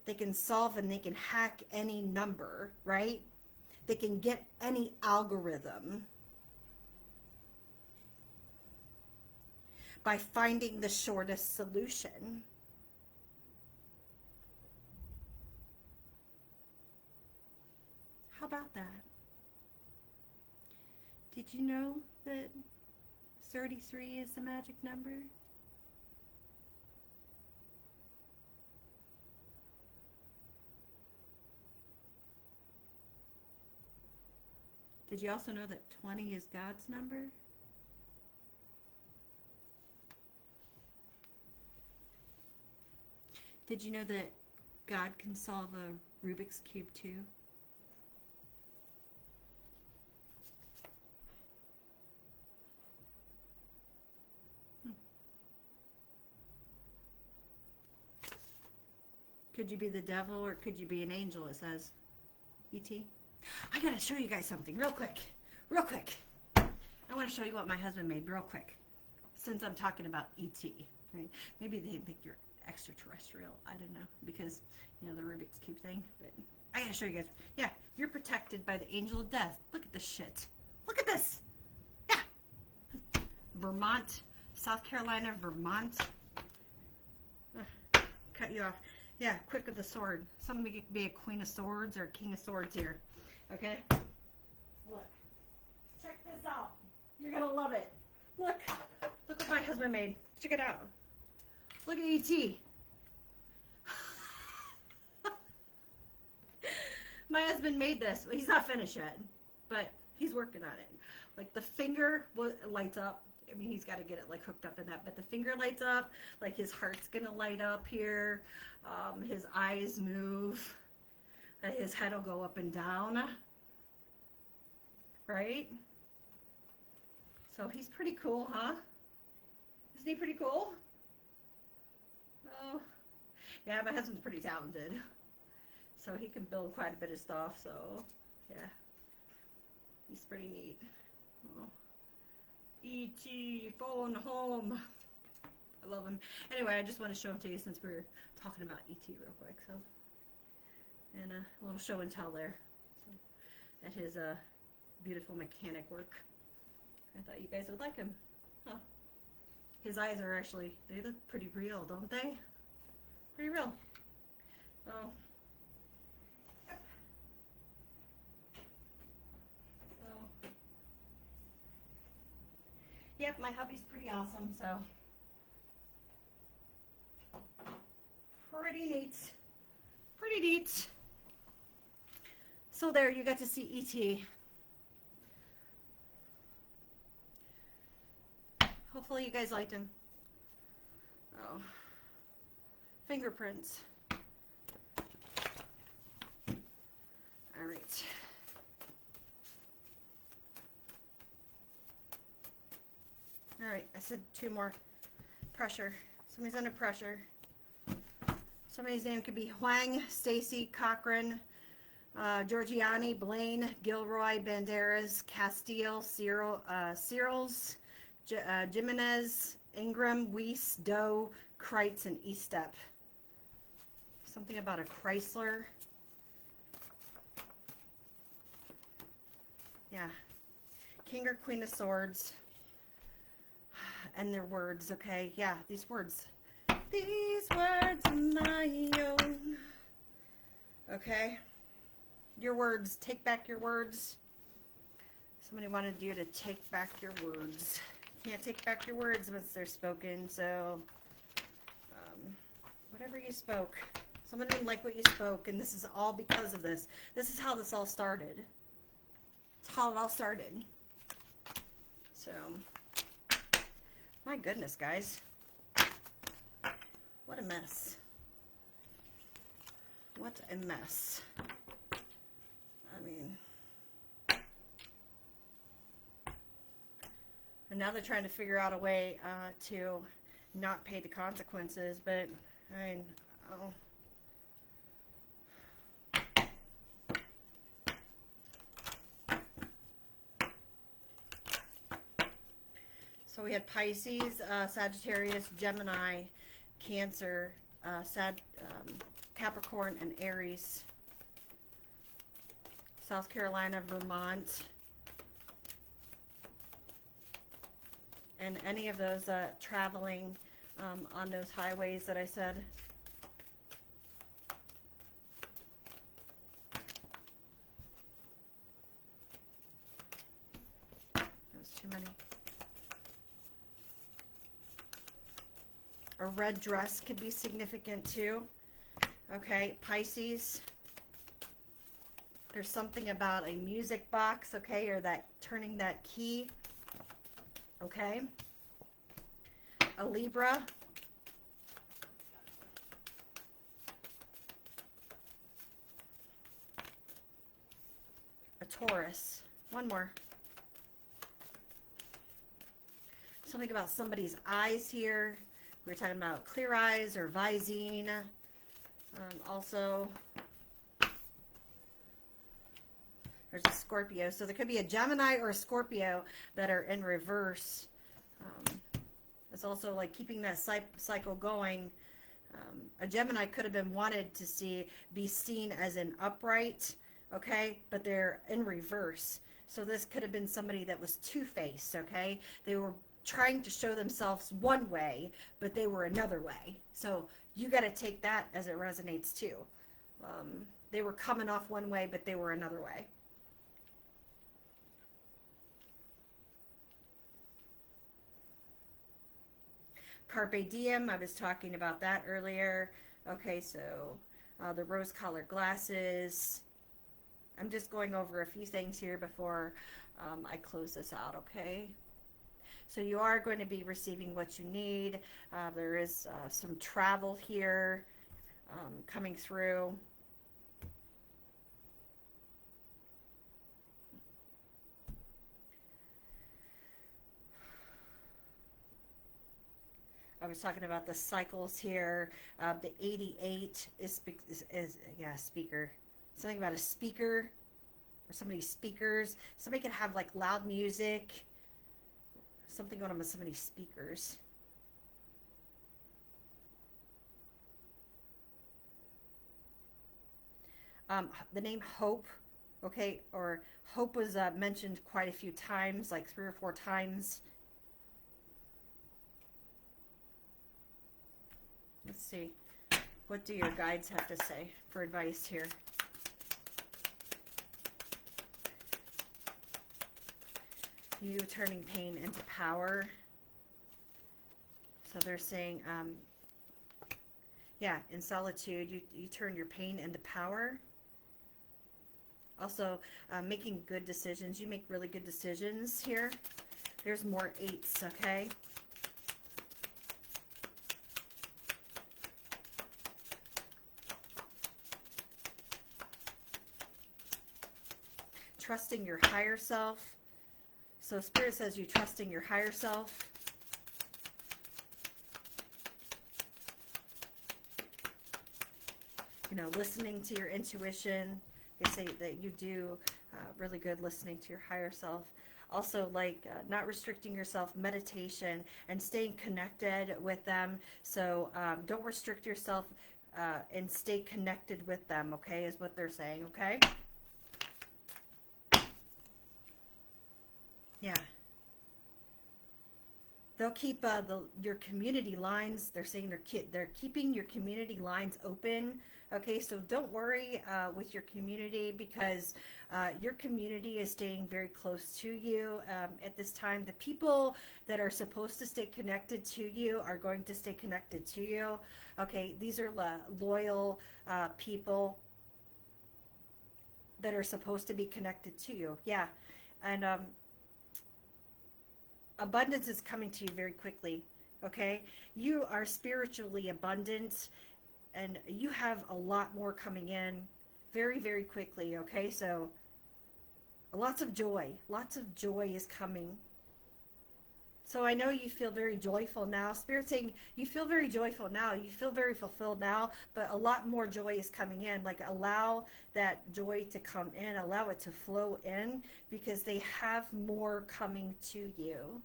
Speaker 1: and they can hack any number, right? They can get any algorithm by finding the shortest solution. How about that? Did you know that 33 is the magic number? Did you also know that 20 is God's number? Did you know that God can solve a Rubik's Cube too? Could you be the devil or could you be an angel, it says. E.T. I gotta show you guys something real quick. Real quick. I want to show you what my husband made real quick. Since I'm talking about E.T. Right? Maybe they think you're extraterrestrial. I don't know. Because, you know, the Rubik's Cube thing. But I gotta show you guys. Yeah, you're protected by the angel of death. Look at this shit. Look at this. Yeah. Vermont. South Carolina, Vermont. Cut you off. Yeah, quick with the sword. Somebody could be a queen of swords or a king of swords here. Okay? Look. Check this out. You're going to love it. Look. Look what my husband made. Check it out. Look at E.T. My husband made this. He's not finished yet, but he's working on it. Like the finger lights up. I mean, he's got to get it like hooked up in that, but the finger lights up, like his heart's gonna light up here. His eyes move. His head will go up and down. Right? So he's pretty cool, huh? Isn't he pretty cool? Oh, yeah, my husband's pretty talented. So he can build quite a bit of stuff, so yeah. He's pretty neat. Oh. E.T. phone home. I love him. Anyway, I just want to show him to you since we're talking about E.T. real quick. So, and a little show and tell there. So, at his beautiful mechanic work. I thought you guys would like him. Huh. His eyes are actually, they look pretty real, don't they? Pretty real. Oh. Yep, my hubby's pretty awesome, so pretty neat. Pretty neat. So there, you got to see E.T. Hopefully you guys liked him. Oh. Fingerprints. All right. All right, I said 2 more. Pressure. Somebody's under pressure. Somebody's name could be Huang, Stacy, Cochran, Giorgiani, Blaine, Gilroy, Banderas, Castile, Searles, Jimenez, Ingram, Weiss, Doe, Kreitz, and Estep. Something about a Chrysler. Yeah. King or Queen of Swords. And their words, okay? Yeah, these words. These words are my own. Okay? Your words. Take back your words. Somebody wanted you to take back your words. Can't take back your words once they're spoken, so whatever you spoke. Someone didn't like what you spoke, and this is all because of this. This is how this all started. It's how it all started. So... my goodness, guys. What a mess. What a mess. I mean... and now they're trying to figure out a way to not pay the consequences, but, I mean, oh... So we had Pisces, Sagittarius, Gemini, Cancer, Capricorn, and Aries. South Carolina, Vermont, and any of those traveling on those highways that I said. That was too many. A red dress could be significant too. Okay, Pisces. There's something about a music box, okay, or that turning that key, okay. A Libra. A Taurus. One more. Something about somebody's eyes here. We were talking about clear eyes or Visine. Also, there's a Scorpio. So there could be a Gemini or a Scorpio that are in reverse. It's also like keeping that cycle going. A Gemini could have been wanted to be seen as an upright, okay, but they're in reverse. So this could have been somebody that was two-faced, okay? They were trying to show themselves one way, but they were another way. So you got to take that as it resonates too. They were coming off one way, but they were another way. Carpe diem, I was talking about that earlier. Okay, so the rose-colored glasses. I'm just going over a few things here before I close this out, okay? So you are going to be receiving what you need. There is some travel here coming through. I was talking about the cycles here. The 88 is yeah, speaker. Something about a speaker or somebody's speakers. Somebody can have like loud music. Something going on with somebody's speakers. The name Hope, okay, or Hope was mentioned quite a few times, like 3 or 4 times. Let's see. What do your guides have to say for advice here? You turning pain into power. So they're saying, yeah, in solitude, you turn your pain into power. Also, making good decisions. You make really good decisions here. There's more 8s, okay? Trusting your higher self. So Spirit says you trusting your higher self. You know, listening to your intuition. They say that you do really good listening to your higher self. Also, like not restricting yourself, meditation, and staying connected with them. So don't restrict yourself and stay connected with them, okay, is what they're saying, okay? Yeah. They'll keep your community lines. They're saying they're keeping your community lines open. Okay, so don't worry with your community because your community is staying very close to you at this time. The people that are supposed to stay connected to you are going to stay connected to you. Okay, these are loyal people that are supposed to be connected to you. Yeah, and abundance is coming to you very quickly, okay? You are spiritually abundant, and you have a lot more coming in very, very quickly, okay? So lots of joy is coming. So I know you feel very joyful now. Spirit's saying you feel very joyful now. You feel very fulfilled now, but a lot more joy is coming in. Like allow that joy to come in, allow it to flow in because they have more coming to you.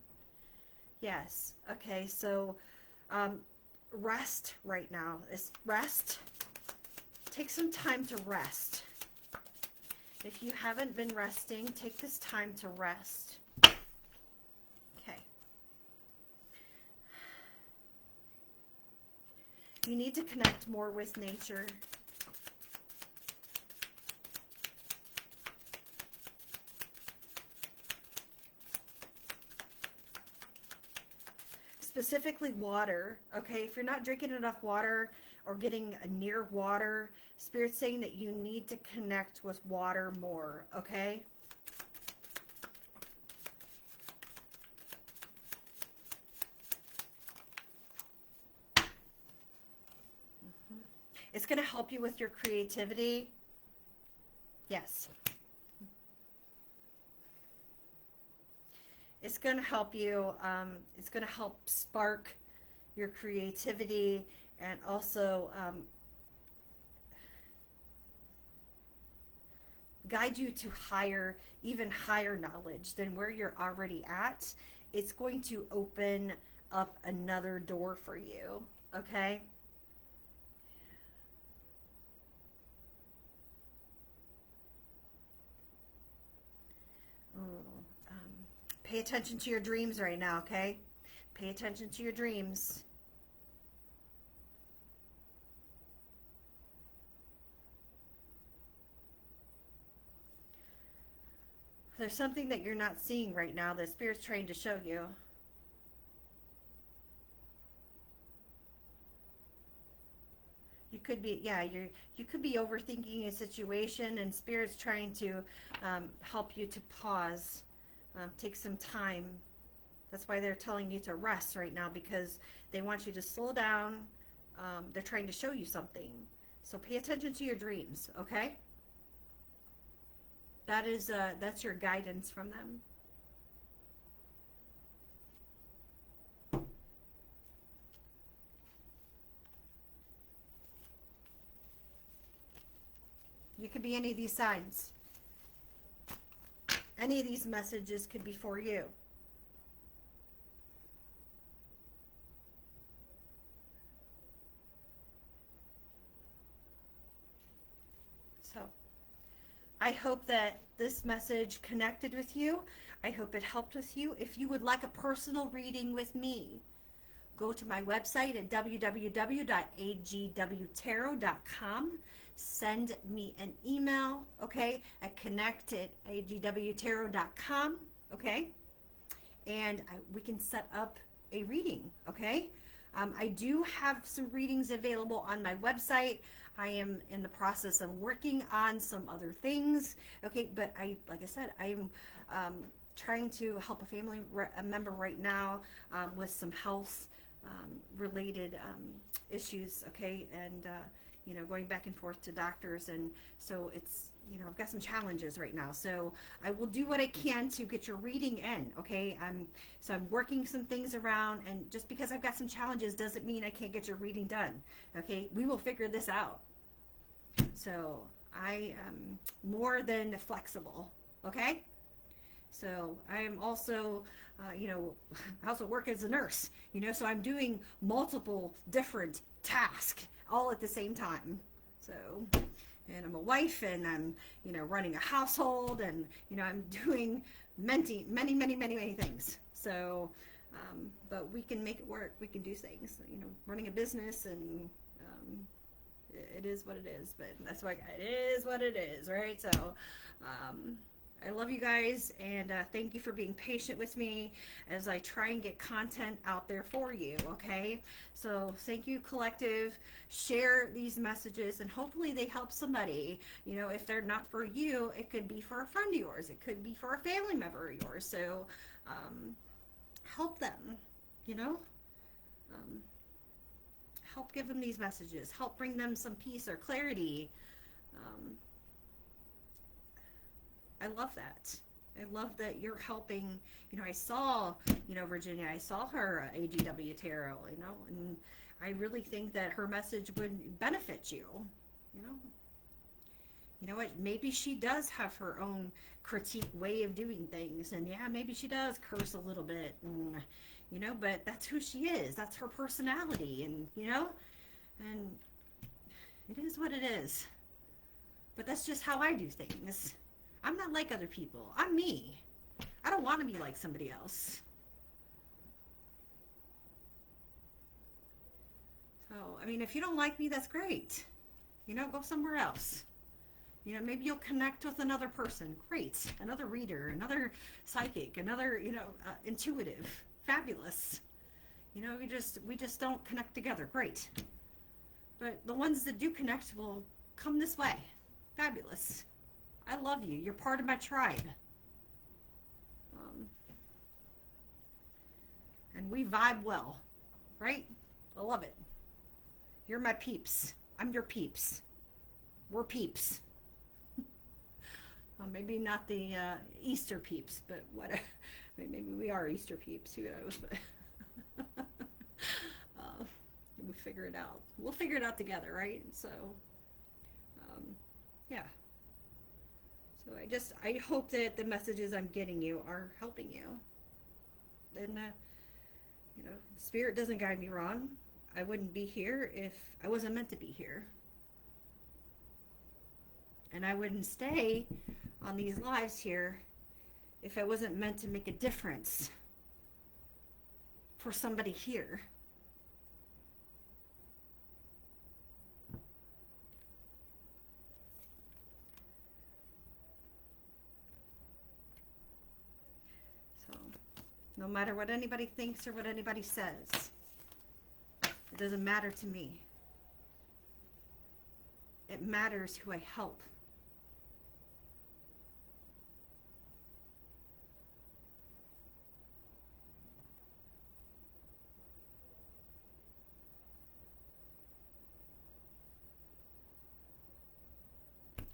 Speaker 1: Yes. Okay, so rest right now. Is rest. Take some time to rest. If you haven't been resting, take this time to rest. Okay. You need to connect more with nature. Specifically water, okay? If you're not drinking enough water or getting near water, Spirit's saying that you need to connect with water more, okay? It's going to help you with your creativity. Yes. It's going to help you. It's going to help spark your creativity and also guide you to even higher knowledge than where you're already at. It's going to open up another door for you, okay? Ooh, pay attention to your dreams right now, okay? Pay attention to your dreams. There's something that you're not seeing right now that Spirit's trying to show you. You could be, yeah, you could be overthinking a situation, and Spirit's trying to help you to pause, take some time. That's why they're telling you to rest right now, because they want you to slow down. They're trying to show you something. So pay attention to your dreams, okay? That's your guidance from them. You could be any of these signs. Any of these messages could be for you. So I hope that this message connected with you. I hope it helped with you. If you would like a personal reading with me, go to my website at www.agwtarot.com. Send me an email, okay, at connect@agwtarot.com, okay? And we can set up a reading, okay? I do have some readings available on my website. I am in the process of working on some other things, okay? But like I said, I am trying to help a family member right now with some health related issues, okay? And going back and forth to doctors, and so it's, I've got some challenges right now. So I will do what I can to get your reading in, okay? So I'm working some things around, and just because I've got some challenges doesn't mean I can't get your reading done, okay? We will figure this out. So I am more than flexible, okay? So I am also, I also work as a nurse, so I'm doing multiple different tasks all at the same time. So, and I'm a wife, and I'm, running a household, and, I'm doing many, many, many, many, many things. So, but we can make it work. We can do things, running a business, and it is what it is, but that's why it is what it is, right? So, I love you guys, and thank you for being patient with me as I try and get content out there for you, okay? So thank you, collective. Share these messages, and hopefully they help somebody. If they're not for you, it could be for a friend of yours. It could be for a family member of yours. So help them, help give them these messages. Help bring them some peace or clarity. I love that. I love that you're helping. I saw, Virginia, I saw her AGW Tarot, and I really think that her message would benefit you, You know what? Maybe she does have her own critique way of doing things. And yeah, maybe she does curse a little bit. And, but that's who she is. That's her personality. And it is what it is. But that's just how I do things. I'm not like other people. I'm me. I don't want to be like somebody else. So, I mean, if you don't like me, that's great. Go somewhere else. Maybe you'll connect with another person. Great. Another reader, another psychic, another, intuitive. Fabulous. We just don't connect together. Great. But the ones that do connect will come this way. Fabulous. I love you. You're part of my tribe. And we vibe well. Right? I love it. You're my peeps. I'm your peeps. We're peeps. Well, maybe not the Easter peeps, but whatever. I mean, maybe we are Easter peeps. Who knows? But we'll figure it out. We'll figure it out together, right? So, yeah. So I hope that the messages I'm getting you are helping you. And Spirit doesn't guide me wrong. I wouldn't be here if I wasn't meant to be here. And I wouldn't stay on these lives here if I wasn't meant to make a difference for somebody here. So, no matter what anybody thinks or what anybody says, it doesn't matter to me. It matters who I help.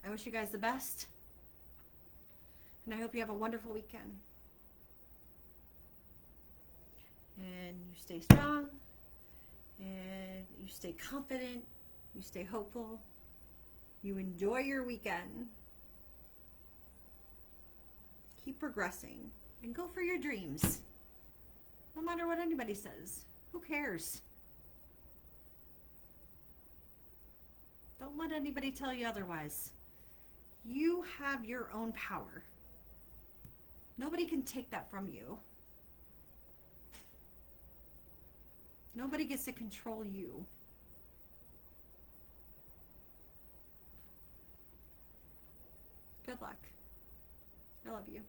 Speaker 1: I wish you guys the best. And I hope you have a wonderful weekend. And you stay strong. And you stay confident. You stay hopeful. You enjoy your weekend. Keep progressing. And go for your dreams. No matter what anybody says. Who cares? Don't let anybody tell you otherwise. You have your own power. Nobody can take that from you. Nobody gets to control you. Good luck. I love you.